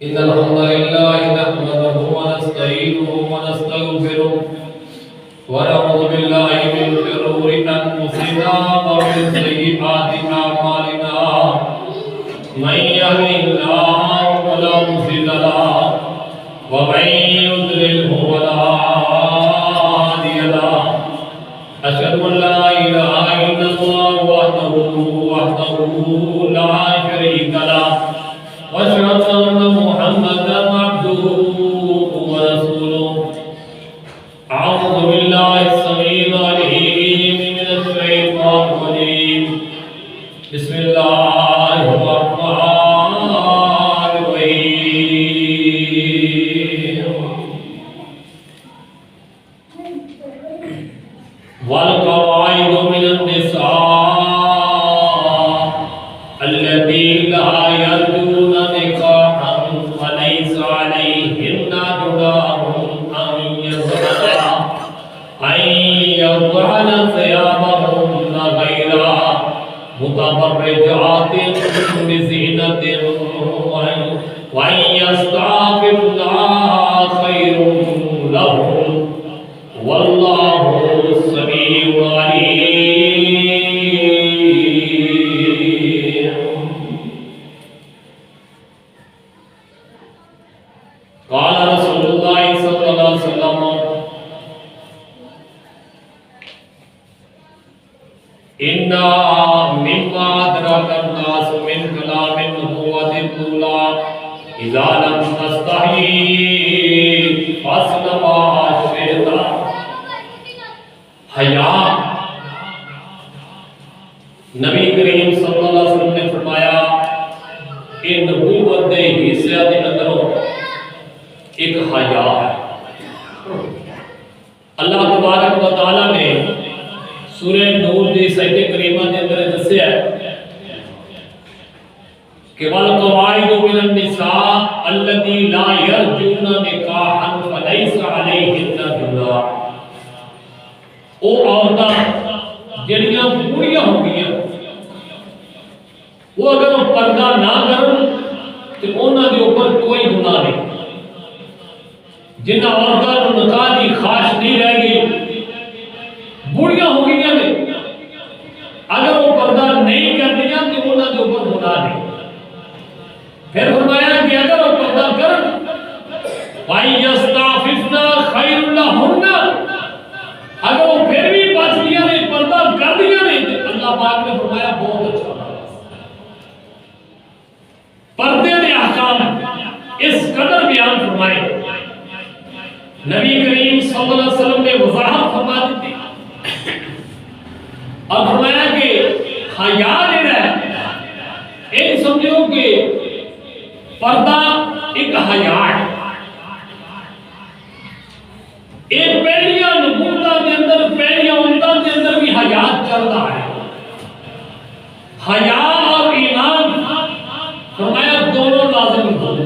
إن الحمد لله نحمده ونستعينه ونستغفره ونعوذ بالله من شرور أنفسنا ومن سيئات أعمالنا من يهده الله فلا مضل له ومن يضلل فلا هادي له أشهد أن لا إله إلا الله وحده لا شريك له وأشهد أن محمدا عبده ورسوله أعوذ بالله السميع العليم من الشيطان الرجيم بسم الله الرحمن الرحيم والقواعد من النساء التي لا يرجون نكاحا فليس عليهن جناح أن يضعن ثيابهن غير متبرجات بزينة وأن يستعففن خير لهم والله السميع العليم. قال رسول الله صلى الله عليه وسلم إن مما أدرك الناس من كلام النبوة الأولى إذا لم تستحي فاصنع ما شئت. حیا نبی کریم صلی اللہ علیہ وسلم نے فرمایا کہ نبوت دے حصے دے اندروں ایک حیا ہے. اللہ تبارک و تعالی نے سورہ نور دی سجدہ کریمہ دے اندر دسیا ہے کہ والقواعد من النساء التي لا يرجون نکاحا فليس عليهن جناح. او عورتاں جڑیاں بوڑھیاں ہو گئی ہیں وہ اگر وہ پردہ نہ کرن تو انہاں دے اوپر کوئی گناہ نہیں. جنہاں عورتاں نوں نکاح دی خواہش نہیں رہ گئی بوڑھیاں ہو گئی ہیں اگر وہ پردہ نہیں کردیاں تو انہاں دے اوپر گناہ نہیں. پھر فرمایا کہ اگر وہ پردہ کرن وَيَسْتَعْفِفْنَ خَيْرٌ لَهُنَّ اگر وہ پھر بھی بچ دیا نہیں پردہ کر دیا نہیں تو اللہ پاک نے فرمایا بہت اچھا. پردے دے احکام اس قدر بیان فرمائے نبی کریم صلی اللہ علیہ وسلم نے وضاحت فرما دی اور فرمایا کہ حیا جو ہے ایک سمجھو کہ پردہ ایک حیا ہے. ایک پہلیاں نبوتاں دے اندر پہلیاں امتاں دے اندر بھی حیات چل رہا ہے. حیا اور ایمان فرمایا دونوں لازم ہوں.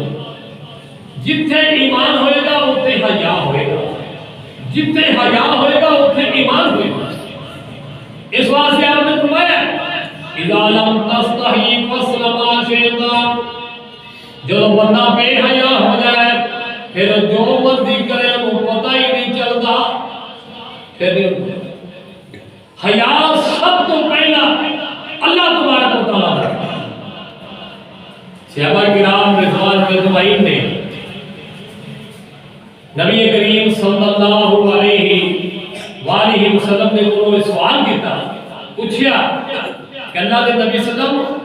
جتھے ایمان ہوئے گا اتنے حیا ہوئے گا, جتنے حیا ہوئے گا اتنے ایمان ہوئے گا. اس واسطے آپ نے فرمایا اذا لم تستحی فاصنع ما شئت. جو بندہ بے حیا ہو جائے پھر جو مرضی کرے وہ پتہ ہی نہیں چلتا. پھر حیا سب تو پہلا اللہ تبارک و تعالیٰ ہے. صحابہ کرام رضوان اجمعین نے نبی کریم صلی اللہ علیہ وآلہ وسلم نے انہوں نے سوال کیتا پوچھیا کہ اللہ کے نبی صلی اللہ علیہ وسلم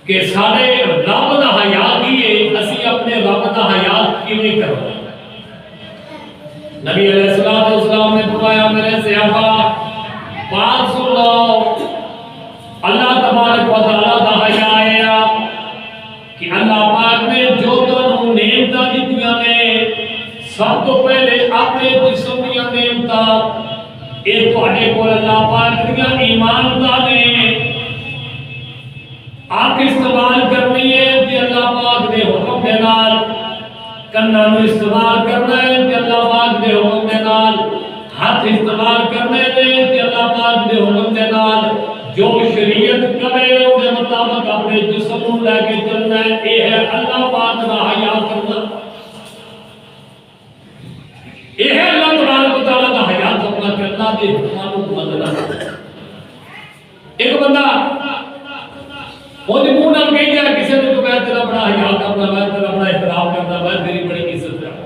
کہ سارے رب دا حیا کیے اسی اپنے رب دا حیا کیویں کرو. نبی علیہ السلام نے فرمایا میرے صحابہ بات سن لو اللہ تبارک و تعالیٰ دا حیا ہے کہ اللہ پاک نے جو تانوں نعمتاں دتیاں نے سب تو پہلے اپنے جسم دیاں نعمتاں اے تواڈے کول اللہ پاک دیاں ایمان دا نے آپ استعمال کرنی ہے کہ اللہ پاک دے حکم دے نال. کناں نوں استعمال کرنا ہے کہ اللہ پاک دے حکم دے نال. ہاتھ استعمال کرنے دے کہ اللہ پاک دے حکم دے نال. جو شریعت کرے وہ مطابق اپنے جسم کو لے کے چلنا ہے، یہ ہے اللہ پاک کا حیا کرنا، یہ ہے اللہ تبارک و تعالیٰ کا حیا کرنا کہ اللہ کے حکماں کو مننا۔ ایک بندہ وہ منہ نہ کہہ دیا کسی نے تو میں تیرا بڑا حیا کرنا، میں تیرا بڑا احترام کرنا، میں تیری بڑی عزت کرنا،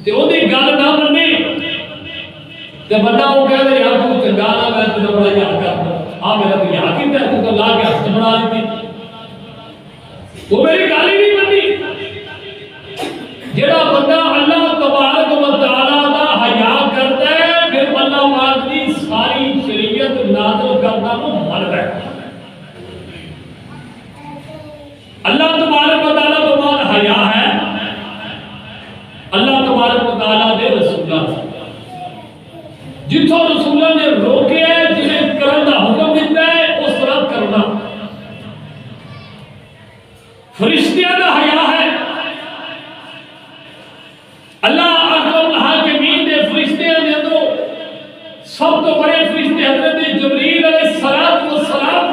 تے اودی گل نہ منی تے بندہ وہ کہے یار تو چنگا نہ، میں تیرا بڑا یاد کرنا، آ میرا تو یاد ہی نہیں، تو لا کے ہاتھ بنا لیتی، تو میری گل ہی نہیں منی۔ جڑا بندہ اللہ تبارک و تعالیٰ دا حیا کرتا ہے پھر اللہ پاک دی ساری شریعت نازل کرنا کو منتا ہے۔ اللہ تبارک و تعالیٰ کو بعد حیا ہے اللہ تبارک و تعالیٰ دے رسولہ، جتوں رسولہ نے روکے ہے جنہیں کرن دا حکم دیتا ہے اس طرح کرنا۔ فرشتیاں دا حیا ہے، اللہ اکرم الحاکمین دے فرشتیاں دے اندروں سب تو بڑے فرشتے حضرت جبریل علیہ السلام،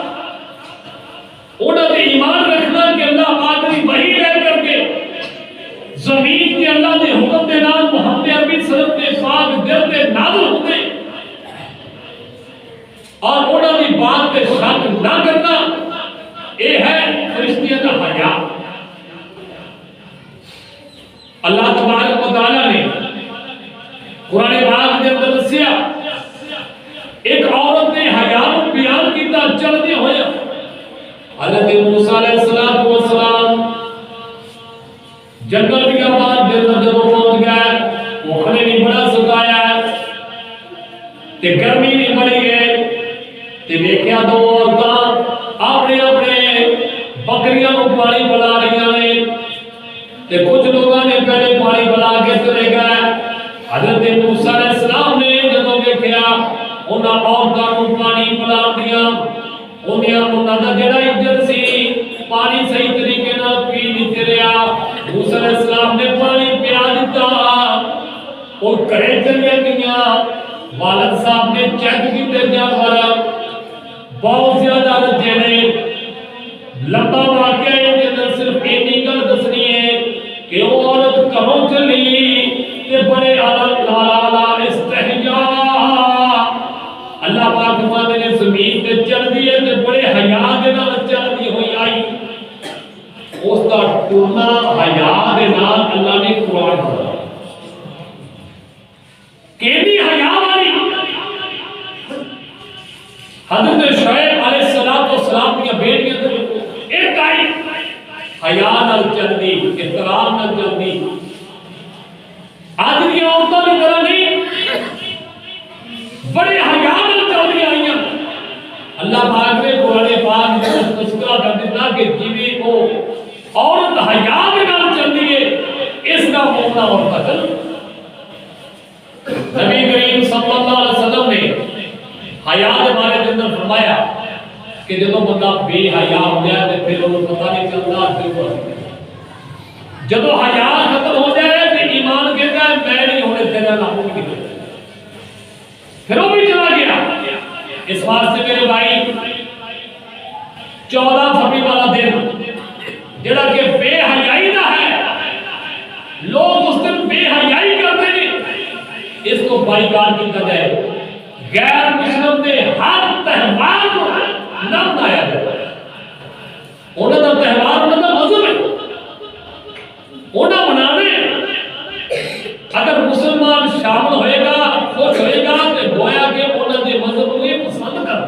انہوں نے ایمان رکھنا کہ اللہ پاک کی وحی لے کر کے زمین کے اللہ دے حکم دے نام محمد عربی صلی اللہ علیہ وسلم پاک دل دے نازل ہوتے اور انہوں نے بات پہ شک نہ کرنا، یہ ہے فرشتیاں کا حیا۔ اللہ تبارک و تعالیٰ نے قرآن پاک کے اندر دسیا ایک عورت نے حیا کو بیان کیتا چلدے ہوئے، حضرت موسیٰ علیہ السلام جنگل کی آباد دل میں جب پہنچ گئے، اوکھنے بھی بڑا سکایا ہے تے گرمی بھی بڑی ہے تے دیکھیا دو عورتاں اپنے اپنے بکریاں کو پانی پلا رہی ہیں تے کچھ لوگوں نے پہلے پانی پلا کے چلے گئے۔ حضرت موسیٰ علیہ السلام نے جب دیکھا انہاں عورتاں کو پانی پلا دیا، انہاں دا جڑا عزت سی پانی صحیح طریقے نال پی نہیں رہا، موسیٰ علیہ السلام نے پانی پیا دیتا اور کرے چلے گیا۔ والد صاحب نے چیک کیتے جانور بہت زیادہ رجے نے، لمبا واقعہ ہے اندر صرف اینی گل دسنی ہے کہ وہ عورت گھروں چلی تے بڑے لالا استحیا اللہ پاک فرماتے نے زمین تے چل دی ہے تے بڑے حیا دے نال چلدی ہوئی آئی، اس دا ٹرنا حیا دے نال اللہ نے قرآن پڑھا کیڑی حیا والی۔ حضرت شعیب علیہ السلام کی بیٹیاں تے ایک آئی حیا نال چلدی، احترام نال چلدی، آج کی عورتوں کی طرح نہیں، بڑے حیا نال چلدی آئیاں۔ اللہ پاک نے قرآن پاک میں تذکرہ کر دیتا کہ جویں وہ عورت حیا دے نال چلدی ہے اس کا مومنہ اور قتل۔ نبی کریم صلی اللہ علیہ وسلم نے حیا کے بارے میں اندر فرمایا کہ جب بندہ بے حیا ہو جائے تو پھر وہ پتہ نہیں چلتا جب حیا ختم ہو جائے تو ایمان کہتا ہے میں نہیں ہونے تیرا نام نہیں، پھر وہ بھی چلا گیا۔ اس واسطے میرے بھائی 14 فروری والا دن جڑا کہ بے حیائی دا ہے، لوگ اس دن بے حیائی کرتے ہیں، اس کو بائیکاٹ کیا جائے، غیر مسلم دے ہر تہوار کو نہ منایا جائے۔ انہوں کا تہوار انہوں کا مذہب ہے، انہوں منانے اگر مسلمان شامل ہوئے گا خوش ہوئے گا تو گویا کہ انہوں نے مذہب کو یہ پسند کر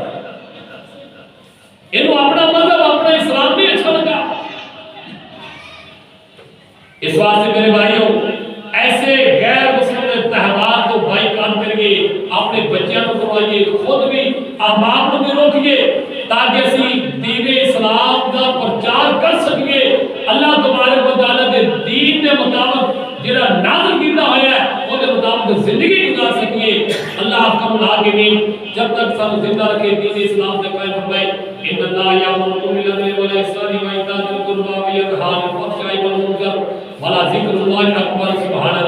انہوں اپنا مذہب اپنا اسلام بھی اچھا لگا۔ اس واسطے میرے بھائیوں ایسے غیر مسلم تہوار کو بائیکاٹ کریے، اپنے بچیاں کو کروائیے، خود بھی احباب کو بھی روکیے تاکہ اسی دین اسلام کا پرچار کر سکیے، اللہ تبارک و تعالیٰ کے دین کے مطابق جڑا نازل کیتا ہوا ہے وہ کے مطابق زندگی گزار سکیے۔ اللہ حکم الحاکمین جب تک سب زندہ رکھے دین اسلام سے قائم فرمائے۔ ان اللہ یامرکم بالعدل والاحسان وایتاء ذی القربى وینہی عن الفحشاء والمنکر ولذکر اللہ اکبر۔ سبحان